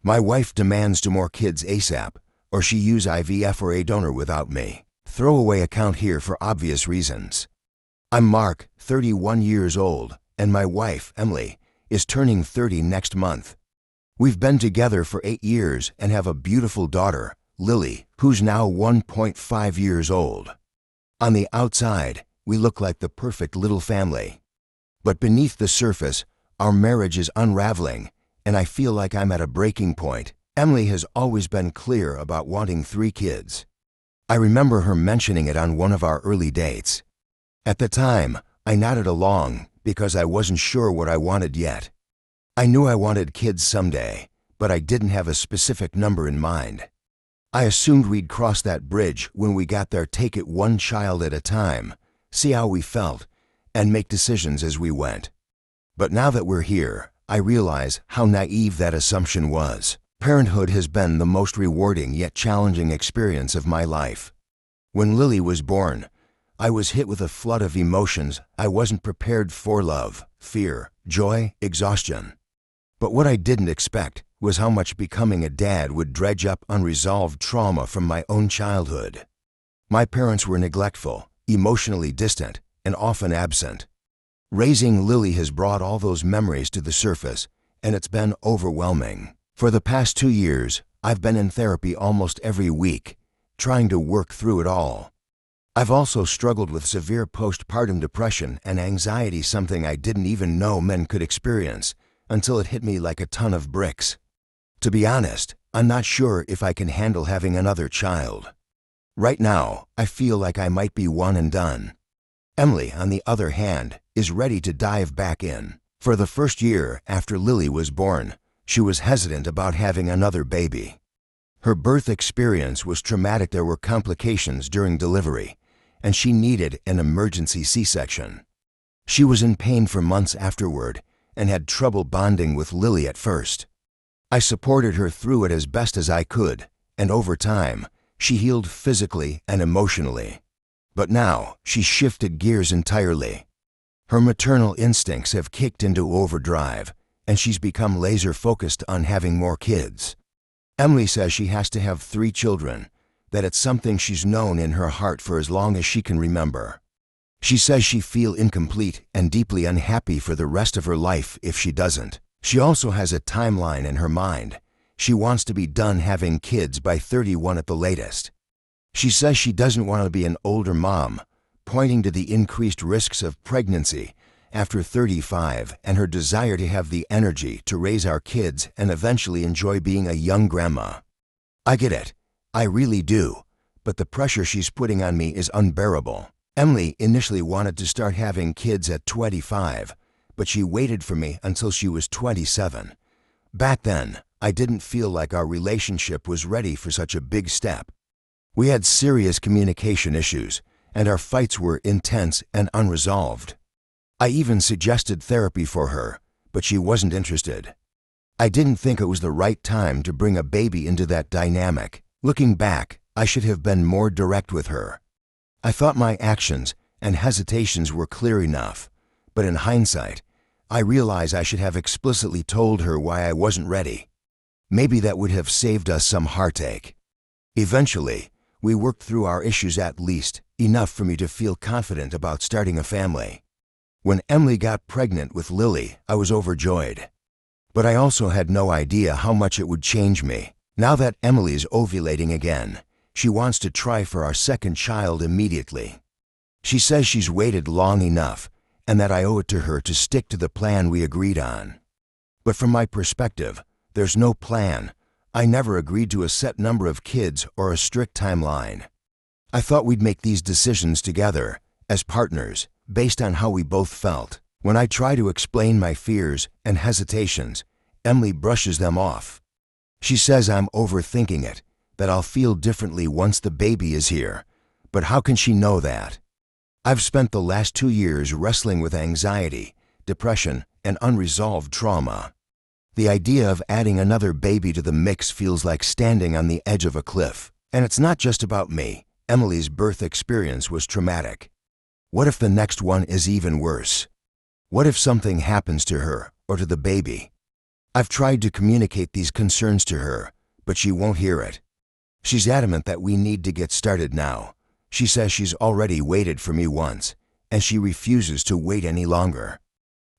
My wife demands to more kids ASAP, or she use IVF or a donor without me. Throwaway account here for obvious reasons. I'm Mark, 31 years old, and my wife, Emily, is turning 30 next month. We've been together for 8 years and have a beautiful daughter, Lily, who's now 1.5 years old. On the outside, we look like the perfect little family. But beneath the surface, our marriage is unraveling, and I feel like I'm at a breaking point. Emily has always been clear about wanting 3 kids. I remember her mentioning it on one of our early dates. At the time, I nodded along because I wasn't sure what I wanted yet. I knew I wanted kids someday, but I didn't have a specific number in mind. I assumed we'd cross that bridge when we got there, take it one child at a time, see how we felt, and make decisions as we went. But now that we're here, I realize how naive that assumption was. Parenthood has been the most rewarding yet challenging experience of my life. When Lily was born, I was hit with a flood of emotions I wasn't prepared for: love, fear, joy, exhaustion. But what I didn't expect was how much becoming a dad would dredge up unresolved trauma from my own childhood. My parents were neglectful, emotionally distant, and often absent. Raising Lily has brought all those memories to the surface, and it's been overwhelming. For the past 2 years, I've been in therapy almost every week, trying to work through it all. I've also struggled with severe postpartum depression and anxiety, something I didn't even know men could experience until it hit me like a ton of bricks. To be honest, I'm not sure if I can handle having another child. Right now, I feel like I might be one and done. Emily, on the other hand, is ready to dive back in. For the first year after Lily was born, she was hesitant about having another baby. Her birth experience was traumatic. There were complications during delivery, and she needed an emergency C-section. She was in pain for months afterward and had trouble bonding with Lily at first. I supported her through it as best as I could, and over time, she healed physically and emotionally. But now, she's shifted gears entirely. Her maternal instincts have kicked into overdrive, and she's become laser-focused on having more kids. Emily says she has to have 3 children, that it's something she's known in her heart for as long as she can remember. She says she feels incomplete and deeply unhappy for the rest of her life if she doesn't. She also has a timeline in her mind. She wants to be done having kids by 31 at the latest. She says she doesn't want to be an older mom, pointing to the increased risks of pregnancy after 35 and her desire to have the energy to raise our kids and eventually enjoy being a young grandma. I get it. I really do. But the pressure she's putting on me is unbearable. Emily initially wanted to start having kids at 25, but she waited for me until she was 27. Back then, I didn't feel like our relationship was ready for such a big step. We had serious communication issues, and our fights were intense and unresolved. I even suggested therapy for her, but she wasn't interested. I didn't think it was the right time to bring a baby into that dynamic. Looking back, I should have been more direct with her. I thought my actions and hesitations were clear enough, but in hindsight, I realize I should have explicitly told her why I wasn't ready. Maybe that would have saved us some heartache. Eventually, we worked through our issues, at least enough for me to feel confident about starting a family. When Emily got pregnant with Lily, I was overjoyed. But I also had no idea how much it would change me. Now that Emily's ovulating again, she wants to try for our second child immediately. She says she's waited long enough and that I owe it to her to stick to the plan we agreed on. But from my perspective, there's no plan. I never agreed to a set number of kids or a strict timeline. I thought we'd make these decisions together, as partners, based on how we both felt. When I try to explain my fears and hesitations, Emily brushes them off. She says I'm overthinking it, that I'll feel differently once the baby is here. But how can she know that? I've spent the last 2 years wrestling with anxiety, depression, and unresolved trauma. The idea of adding another baby to the mix feels like standing on the edge of a cliff. And it's not just about me. Emily's birth experience was traumatic. What if the next one is even worse? What if something happens to her or to the baby? I've tried to communicate these concerns to her, but she won't hear it. She's adamant that we need to get started now. She says she's already waited for me once, and she refuses to wait any longer.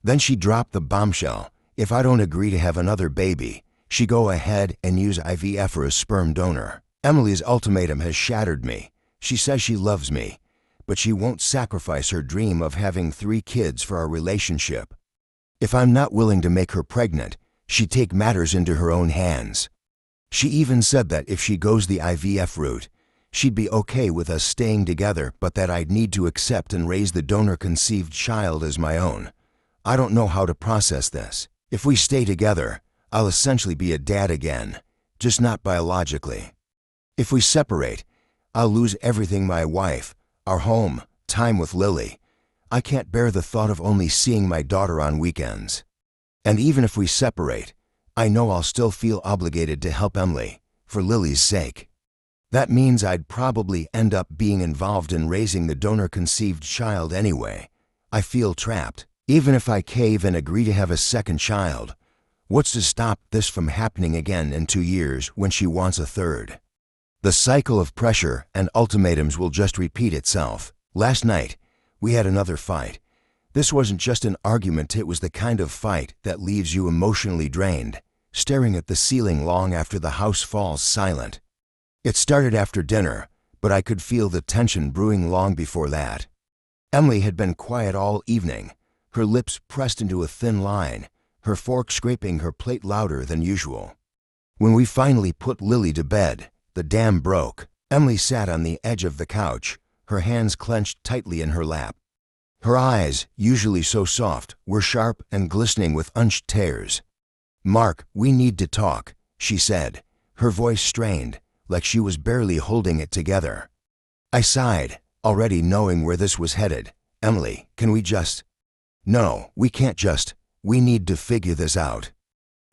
Then she dropped the bombshell. If I don't agree to have another baby, she go ahead and use IVF for a sperm donor. Emily's ultimatum has shattered me. She says she loves me, but she won't sacrifice her dream of having 3 kids for our relationship. If I'm not willing to make her pregnant, she'd take matters into her own hands. She even said that if she goes the IVF route, she'd be okay with us staying together, but that I'd need to accept and raise the donor-conceived child as my own. I don't know how to process this. If we stay together, I'll essentially be a dad again, just not biologically. If we separate, I'll lose everything: my wife, our home, time with Lily. I can't bear the thought of only seeing my daughter on weekends. And even if we separate, I know I'll still feel obligated to help Emily, for Lily's sake. That means I'd probably end up being involved in raising the donor-conceived child anyway. I feel trapped. Even if I cave and agree to have a second child, what's to stop this from happening again in 2 years when she wants a third? The cycle of pressure and ultimatums will just repeat itself. Last night, we had another fight. This wasn't just an argument, it was the kind of fight that leaves you emotionally drained, staring at the ceiling long after the house falls silent. It started after dinner, but I could feel the tension brewing long before that. Emily had been quiet all evening, her lips pressed into a thin line, her fork scraping her plate louder than usual. When we finally put Lily to bed, the dam broke. Emily sat on the edge of the couch, her hands clenched tightly in her lap. Her eyes, usually so soft, were sharp and glistening with unshed tears. "Mark, we need to talk," she said, her voice strained, like she was barely holding it together. I sighed, already knowing where this was headed. "Emily, can we just—" "No, we can't just. We need to figure this out.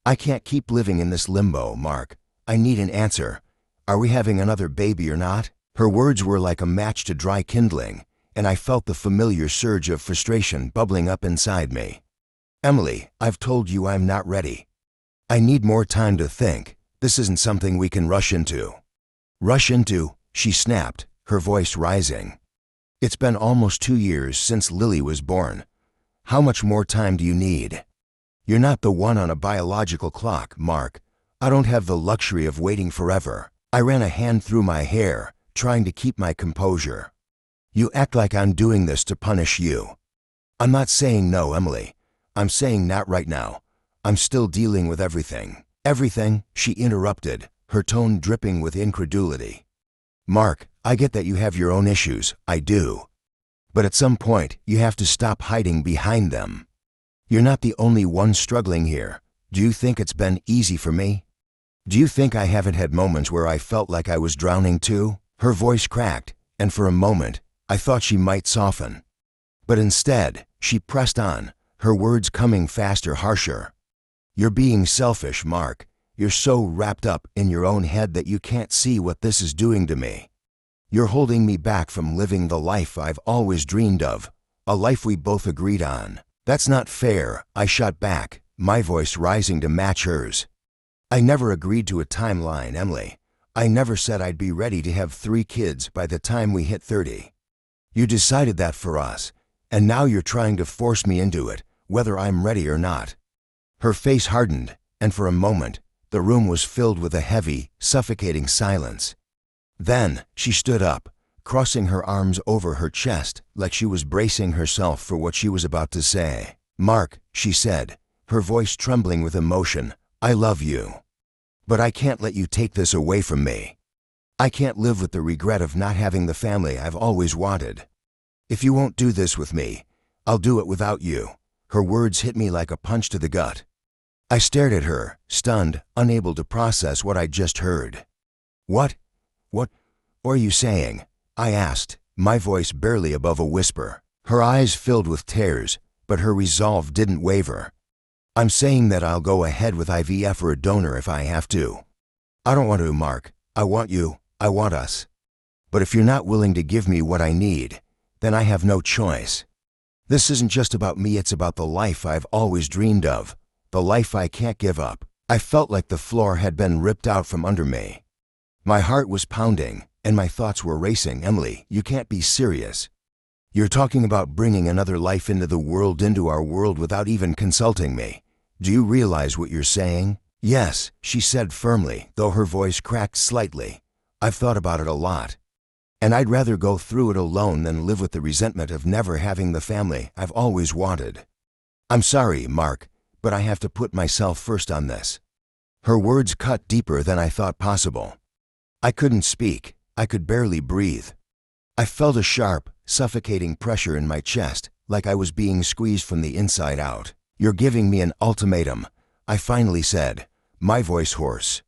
I can't keep living in this limbo, Mark. I need an answer. Are we having another baby or not?" Her words were like a match to dry kindling, and I felt the familiar surge of frustration bubbling up inside me. "Emily, I've told you I'm not ready. I need more time to think. This isn't something we can rush into." "Rush into?" she snapped, her voice rising. "It's been almost 2 years since Lily was born. How much more time do you need? You're not the one on a biological clock, Mark. I don't have the luxury of waiting forever." I ran a hand through my hair, trying to keep my composure. "You act like I'm doing this to punish you." "I'm not saying no, Emily. I'm saying not right now. I'm still dealing with everything." "Everything?" she interrupted, her tone dripping with incredulity. "Mark, I get that you have your own issues. I do. But at some point, you have to stop hiding behind them. You're not the only one struggling here. Do you think it's been easy for me? Do you think I haven't had moments where I felt like I was drowning too?" Her voice cracked, and for a moment, I thought she might soften. But instead, she pressed on, her words coming faster, harsher. "You're being selfish, Mark. You're so wrapped up in your own head that you can't see what this is doing to me. You're holding me back from living the life I've always dreamed of, a life we both agreed on." "That's not fair," I shot back, my voice rising to match hers. "I never agreed to a timeline, Emily. I never said I'd be ready to have 3 kids by the time we hit 30. You decided that for us, and now you're trying to force me into it, whether I'm ready or not." Her face hardened, and for a moment, the room was filled with a heavy, suffocating silence. Then she stood up, crossing her arms over her chest like she was bracing herself for what she was about to say. "Mark," she said, her voice trembling with emotion, "I love you. But I can't let you take this away from me. I can't live with the regret of not having the family I've always wanted. If you won't do this with me, I'll do it without you." Her words hit me like a punch to the gut. I stared at her, stunned, unable to process what I'd just heard. What are you saying?" I asked, my voice barely above a whisper. Her eyes filled with tears, but her resolve didn't waver. "I'm saying that I'll go ahead with IVF or a donor if I have to. I don't want to, Mark. I want you. I want us. But if you're not willing to give me what I need, then I have no choice. This isn't just about me, it's about the life I've always dreamed of. the life I can't give up. I felt like the floor had been ripped out from under me. My heart was pounding, and my thoughts were racing. Emily, you can't be serious. You're talking about bringing another life into our world without even consulting me. Do you realize what you're saying? Yes, she said firmly, though her voice cracked slightly. I've thought about it a lot. And I'd rather go through it alone than live with the resentment of never having the family I've always wanted. I'm sorry, Mark, but I have to put myself first on this. Her words cut deeper than I thought possible. I couldn't speak. I could barely breathe. I felt a sharp, suffocating pressure in my chest, like I was being squeezed from the inside out. You're giving me an ultimatum, I finally said, my voice hoarse.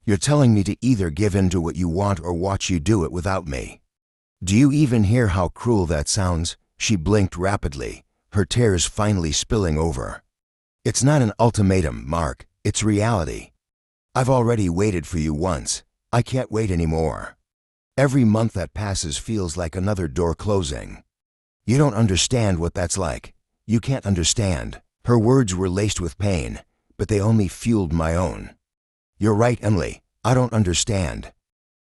You're telling me to either give in to what you want or watch you do it without me. Do you even hear how cruel that sounds? She blinked rapidly, her tears finally spilling over. It's not an ultimatum, Mark. It's reality. I've already waited for you once. I can't wait anymore. Every month that passes feels like another door closing. You don't understand what that's like. You can't understand. Her words were laced with pain, but they only fueled my own. You're right, Emily. I don't understand.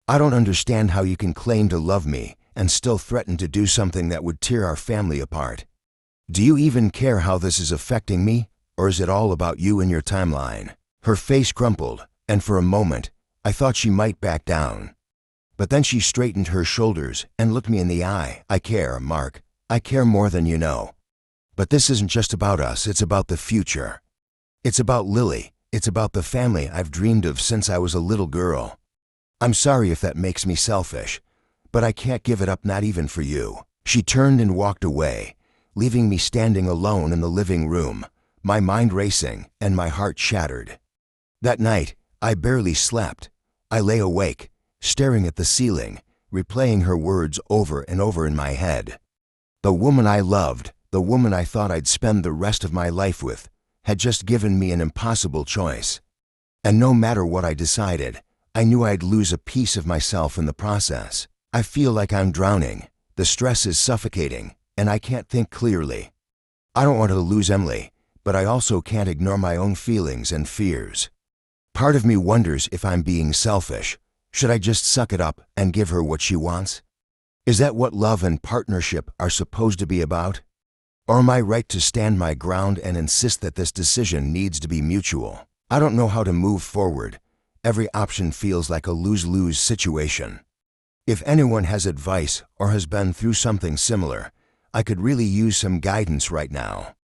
I don't understand how you can claim to love me and still threaten to do something that would tear our family apart. Do you even care how this is affecting me, or is it all about you and your timeline? Her face crumpled, and for a moment, I thought she might back down. But then she straightened her shoulders and looked me in the eye. I care, Mark. I care more than you know. But this isn't just about us, it's about the future. It's about Lily. It's about the family I've dreamed of since I was a little girl. I'm sorry if that makes me selfish, but I can't give it up, not even for you. She turned and walked away, leaving me standing alone in the living room, my mind racing and my heart shattered. That night, I barely slept. I lay awake, staring at the ceiling, replaying her words over and over in my head. The woman I loved, the woman I thought I'd spend the rest of my life with, had just given me an impossible choice. And no matter what I decided, I knew I'd lose a piece of myself in the process. I feel like I'm drowning. The stress is suffocating, and I can't think clearly. I don't want to lose Emily, but I also can't ignore my own feelings and fears. Part of me wonders if I'm being selfish. Should I just suck it up and give her what she wants? Is that what love and partnership are supposed to be about? Or am I right to stand my ground and insist that this decision needs to be mutual? I don't know how to move forward. Every option feels like a lose-lose situation. If anyone has advice or has been through something similar, I could really use some guidance right now.